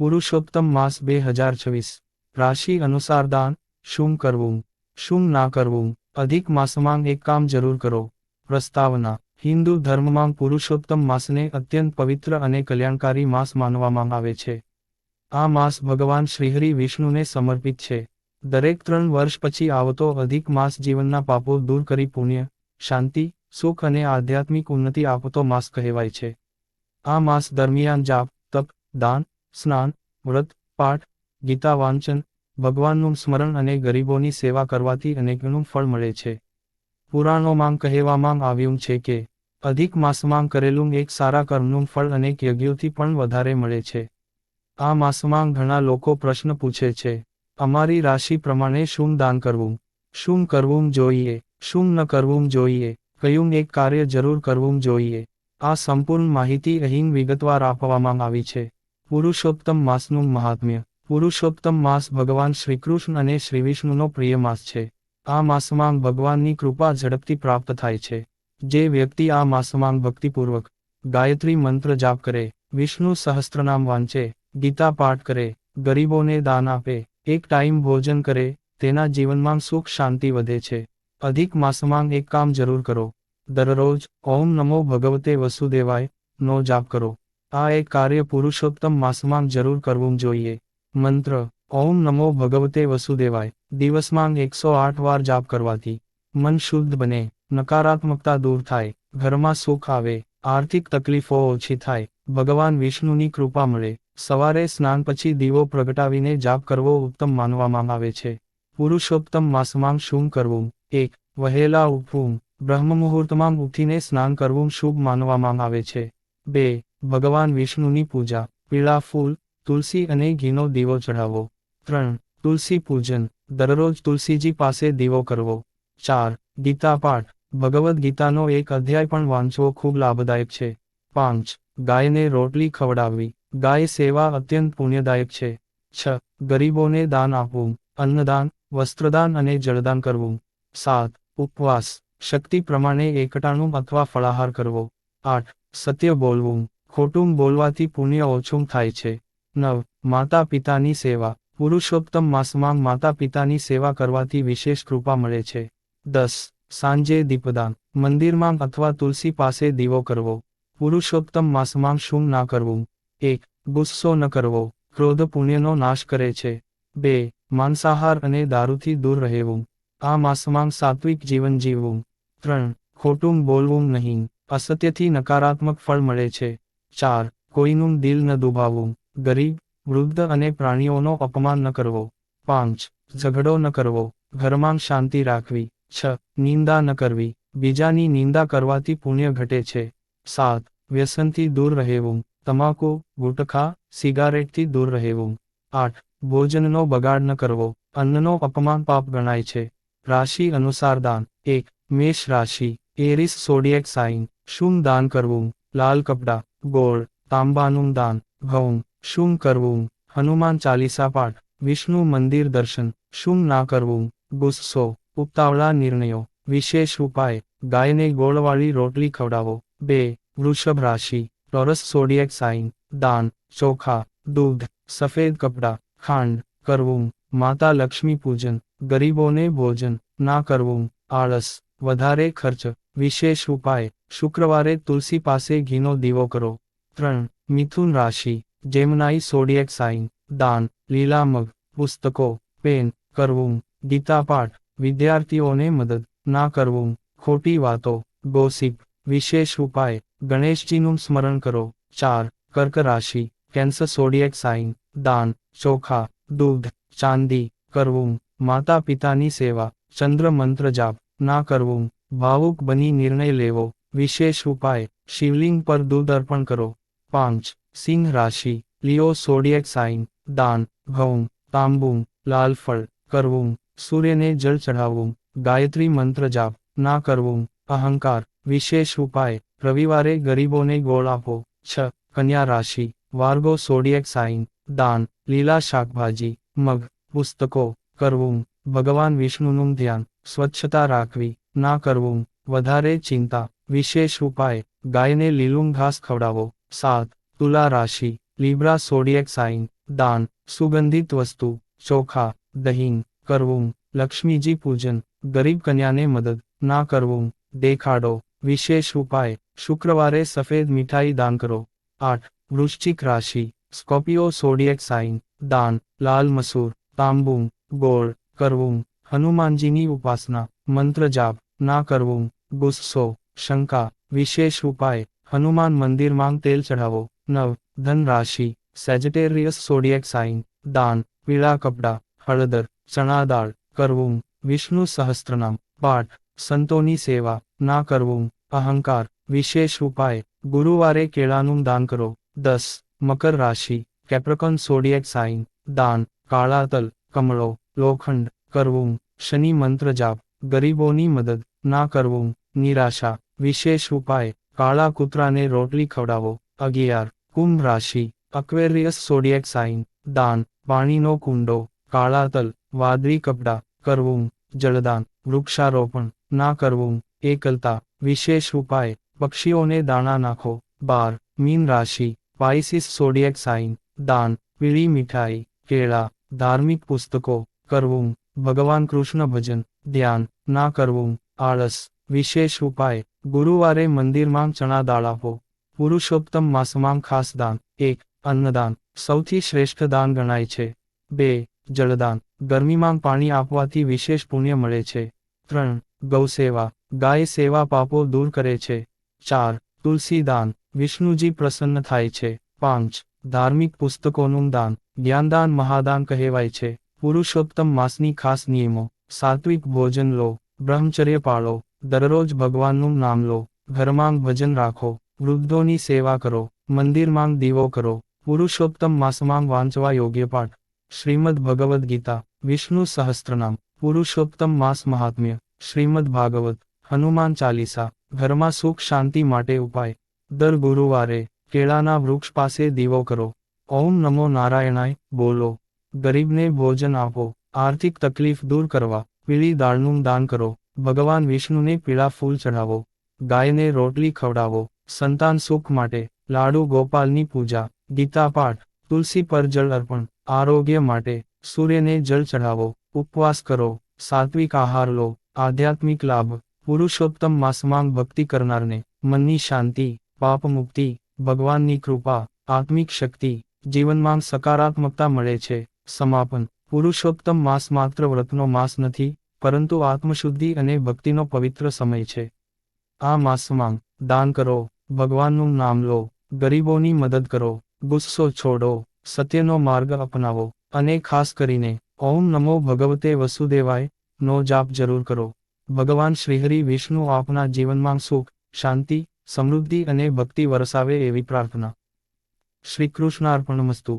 પુરુષોત્તમ માસ 2026 રાશિ અનુસાર દાન શું કરવું શું ના કરવું અધિક માસમાં એક કામ જરૂર કરો। પ્રસ્તાવના હિન્દુ ધર્મમાં પુરુષોત્તમ માસને અત્યંત પવિત્ર અને કલ્યાણકારી માસ માનવામાં આવે છે। આ માસ ભગવાન શ્રીહરિ વિષ્ણુને સમર્પિત છે। દરેક 3 વર્ષ પછી આવતો અધિક માસ જીવનના પાપો દૂર કરી પુણ્ય, શાંતિ, સુખ અને આધ્યાત્મિક ઉન્નતિ આપતો માસ કહેવાય છે। આ માસ દરમિયાન જાપ, તપ, દાન, સ્નાન, વ્રત, પાઠ, ગીતા વાંચન, ભગવાનનું સ્મરણ અને ગરીબોની સેવા કરવાથી અનેકનું ફળ મળે છે। પુરાણોમાં કહેવામાં આવ્યું છે કે અધિક માસમાં કરેલું એક સારા કર્મનું ફળ અનેક યજ્ઞોથી પણ વધારે મળે છે। આ માસમાં ઘણા લોકો પ્રશ્ન પૂછે છે, અમારી રાશિ પ્રમાણે શું દાન કરવું, શું કરવું જોઈએ, શું ન કરવું જોઈએ, કયું એક કાર્ય જરૂર કરવું જોઈએ। આ સંપૂર્ણ માહિતી અહીં વિગતવાર આપવામાં આવી છે। પુરુષોત્તમ માસનું મહાત્મ્ય પુરુષોત્તમ માસ ભગવાન શ્રીકૃષ્ણ અને શ્રીવિષ્ણુનો પ્રિય માસ છે। આ માસમાં ભગવાનની કૃપા ઝડપથી પ્રાપ્ત થાય છે। જે વ્યક્તિ આ માસમાં ભક્તિપૂર્વક ગાયત્રી મંત્ર જાપ કરે, વિષ્ણુ સહસ્ત્રનામ વાંચે, ગીતા પાઠ કરે, ગરીબોને દાન આપે, એક ટાઈમ ભોજન કરે, તેના જીવનમાં સુખ શાંતિ વધે છે। અધિક માસમાં એક કામ જરૂર કરો, દરરોજ ઓમ નમો ભગવતે વસુદેવાય નો જાપ કરો। આ એક કાર્ય પુરુષોત્તમ માસમાં જરૂર કરવું જોઈએ। મંત્ર ઓમ નમો ભગવતે વસુદેવાય દિવસમાં 108 વાર જાપ કરવાથી મન શુદ્ધ બને, નકારાત્મકતા દૂર થાય, ઘરમાં સુખ આવે, આર્થિક તકલીફો ઓછી થાય, ભગવાન વિષ્ણુની કૃપા મળે। સવારે સ્નાન પછી દીવો પ્રગટાવીને જાપ કરવો ઉત્તમ માનવામાં આવે છે। પુરુષોત્તમ માસમાં શું કરવું 1. વહેલા ઉઠવું બ્રહ્મ મુહૂર્તમાં ઉઠીને સ્નાન કરવું શુભ માનવામાં આવે છે। 2. ભગવાન વિષ્ણુની પૂજા પીળા ફૂલ, તુલસી અને ઘીનો દીવો ચઢાવવો। 3. તુલસી પૂજન દરરોજ તુલસીજી પાસે દીવો કરવો। 4. ગીતા પાઠ ભગવદ્ ગીતાનો એક અધ્યાય પણ વાંચવો ખૂબ લાભદાયક છે। 5. ગાયને રોટલી ખવડાવવી ગાય સેવા અત્યંત પુણ્યદાયક છે। 6. ગરીબોને દાન આપવું અન્નદાન, વસ્ત્રદાન અને જળદાન કરવું। 7. ઉપવાસ શક્તિ પ્રમાણે એકટાણું અથવા ફળાહાર કરવો। 8. સત્ય બોલવું ખોટું બોલવાથી પુણ્ય ઓછું થાય છે। 9. માતા પિતાની સેવા પુરુષોત્તમ માસમાં માતા પિતાની સેવા કરવાથી વિશેષ કૃપા મળે છે। 10. સાંજે દીપદાન મંદિરમાં અથવા તુલસી પાસે દીવો કરવો। પુરુષોત્તમ માસમાં શું ના કરવું 1. ગુસ્સો ન કરવો ક્રોધ પુણ્યનો નાશ કરે છે। 2. માંસાહાર અને દારૂથી દૂર રહેવું આ માસમાં સાત્વિક જીવન જીવવું। 3. ખોટું બોલવું નહીં અસત્યથી નકારાત્મક ફળ મળે છે। 4. કોઈનું દિલ ન દુભાવવું ગરીબ, વૃદ્ધ અને પ્રાણીઓનો અપમાન ન કરવો। 5. ઝઘડો ન કરવો ઘરમાં શાંતિ રાખવી। 6. નિંદા ન કરવી બીજાની નિંદા કરવાથી પુણ્ય ઘટે છે। 7. વ્યસનથી દૂર રહેવું તમાકુ, ગુટખા, સિગારેટથી દૂર રહેવું। 8. ભોજનનો બગાડ ન કરવો અન્નનો અપમાન પાપ ગણાય છે। રાશિ અનુસાર દાન 1. મેષ રાશિ એરિસ ઝોડિએક સાઇન શું દાન કરવું લાલ કપડાં, ગોળ, તાંબાનું દાન। ઘઉં શું કરવું હનુમાન ચાલીસા પાઠ। વિષ્ણુ મંદિર દર્શન શું ના કરવું ગુસ્સો, ઉતાવળા નિર્ણયો વિશેષ ઉપાય ગાયને ગોળવાળી રોટલી ખવડાવો। 2. વૃષભ રાશિ ટોરસ ઝોડિએક સાઇન દાન ચોખા, દૂધ, સફેદ કપડાં, ખાંડ કરવું માતા લક્ષ્મી પૂજન ગરીબોને ભોજન ના કરવું આળસ, વધારે ખર્ચ વિશેષ ઉપાય શુક્રવારે તુલસી પાસે ઘીનો દીવો કરો। 3. મિથુન રાશિ જેમનાઈ ઝોડિએક સાઇન દાન લીલા મગ, પુસ્તકો, પેન કરવું ગીતા પાઠ વિદ્યાર્થીઓને મદદ ના કરવું ખોટી વાતો ગોસિપ વિશેષ ઉપાય ગણેશજીનું સ્મરણ કરો। 4. કર્ક રાશિ કેન્સર ઝોડિએક સાઇન દાન ચોખા, દૂધ, ચાંદી કરવું માતા પિતાની સેવા ચંદ્ર મંત્ર જાપ ના કરવું ભાવુક બની નિર્ણય લેવો વિશેષ ઉપાય શિવલિંગ પર દૂધ અર્પણ કરો। 5. સિંહ રાશિ લિયો ઝોડિએક સાઇન દાન ઘઉં, તાંબું, લાલ ફળ કરવું સૂર્યને જળ ચઢાવવું ગાયત્રી મંત્ર જાપ ના કરવું અહંકાર વિશેષ ઉપાય રવિવારે ગરીબોને ગોળ આપો। 6. કન્યા રાશિ વાર્ગો ઝોડિએક સાઇન દાન લીલા શાકભાજી, મગ, પુસ્તકો કરવું ભગવાન વિષ્ણુનું ધ્યાન સ્વચ્છતા રાખવી ના કરવું વધારે ચિંતા વિશેષ ઉપાય ગાયને લીલું ઘાસ ખવડાવો। 7. તુલા રાશિ લિબ્રા ઝોડિએક સાઇન દાન સુગંધિત વસ્તુ ચોખા દહીં કરવું. લક્ષ્મીજી પૂજન ગરીબ કન્યાને મદદ ના કરવું. દેખાડો વિશેષ ઉપાય શુક્રવારે સફેદ મીઠાઈ દાન કરો. 8. વૃશ્ચિક રાશિ સ્કોર્પિયો ઝોડિએક સાઇન દાન લાલ મસૂર તાંબુ ગોળ કરવું. હનુમાનજીની ઉપાસના મંત્ર જાપ ના કરવું. ગુસ્સો શંકા વિશેષ ઉપાય હનુમાન મંદિરમાં તેલ ચઢાવો. 9. ધન રાશિ સેજિટેરિયસ ઝોડિએક સાઇન દાન પીળા કપડાં હળદર ચણા દાળ કરવું. વિષ્ણુ સહસ્ત્રનામ પાઠ સંતોની સેવા ના કરવું. અહંકાર વિશેષ ઉપાય ગુરુવારે કેળાનું દાન કરો. 10. મકર રાશિ કેપ્રિકોર્ન ઝોડિએક સાઇન દાન કાળા તલ કમળો લોખંડ કરવું. શનિ મંત્ર જાપ ગરીબોની મદદ ના કરવું. નિરાશા વિશેષ ઉપાય કાળા કૂતરાને રોટલી ખવડાવો. 11. કુંભ રાશિ અક્વેરિયસ ઝોડિએક સાઇન દાન પાણીનો કુંડો કાળા તલ વાદળી કપડાં કરવું. જળદાન વૃક્ષારોપણ ના કરવું. એકલતા વિશેષ ઉપાય પક્ષીઓને દાણા નાખો. 12. મીન રાશિ પાઇસિસ ઝોડિએક સાઇન દાન પીળી મીઠાઈ કેળા ધાર્મિક પુસ્તકો કરવું. ભગવાન કૃષ્ણ ભજન ધ્યાન ના કરવું. આળસ વિશેષ ઉપાય ગુરુવારે મંદિરમાં ચણા દાળ આપો. પુરુષોત્તમ માસમાં ખાસ દાન 1. અન્નદાન સૌથી શ્રેષ્ઠ દાન ગણાય છે. 2. જળદાન ગરમીમાં પાણી આપવાથી વિશેષ પુણ્ય મળે છે. 3. ગૌસેવા ગાય સેવા પાપો દૂર કરે છે. 4. તુલસી દાન વિષ્ણુજી પ્રસન્ન થાય છે. 5. ધાર્મિક પુસ્તકોનું દાન જ્ઞાનદાન મહાદાન કહેવાય છે. પુરુષોત્તમ માસની ખાસ નિયમો સાત્વિક ભોજન લો બ્રહ્મચર્ય પાળો દરરોજ ભગવાનનું નામ લો ઘરમાં ભજન રાખો વૃદ્ધોની સેવા કરો મંદિરમાં દીવો કરો. પુરુષોત્તમ માસમાં વાંચવા યોગ્ય પાઠ શ્રીમદ ભગવદ્ ગીતા વિષ્ણુ સહસ્ત્રનામ પુરુષોત્તમ માસ મહાત્મ્ય શ્રીમદ ભાગવત હનુમાન ચાલીસા. ઘરમાં સુખ શાંતિ માટે ઉપાય દર ગુરુવારે કેળાના વૃક્ષ પાસે દીવો કરો. ઓમ નમો નારાયણાય બોલો. ગરીબને ભોજન આપો. આર્થિક તકલીફ દૂર કરવા પીળી દાળનું દાન કરો. ભગવાન વિષ્ણુને પીળા ફૂલ ચઢાવો. ગાયને રોટલી ખવડાવો. સંતાન સુખ માટે લાડુ ગોપાલની પૂજા ગીતા પાઠ તુલસી પર જળ અર્પણ. આરોગ્ય માટે સૂર્યને જળ ચઢાવો. ઉપવાસ કરો. સાત્વિક આહાર લો. આધ્યાત્મિક લાભ પુરુષોત્તમ માસમાં ભક્તિ કરનારને મનની શાંતિ પાપ મુક્તિ ભગવાનની કૃપા આત્મિક શક્તિ જીવનમાં સકારાત્મકતા મળે છે. સમાપન પુરુષોત્તમ માસ માત્ર વ્રતનો માસ નથી પરંતુ આત્મશુદ્ધિ અને ભક્તિનો પવિત્ર સમય છે. આ માસમાં દાન કરો ભગવાનનું નામ લો ગરીબોની મદદ કરો ગુસ્સો છોડો સત્યનો માર્ગ અપનાવો અને ખાસ કરીને ઓમ નમો ભગવતે વસુદેવાય નો જાપ જરૂર કરો. ભગવાન શ્રીહરિ વિષ્ણુ આપના જીવનમાં સુખ શાંતિ સમૃદ્ધિ અને ભક્તિ વરસાવે એવી પ્રાર્થના. શ્રી કૃષ્ણાર્પણમસ્તુ.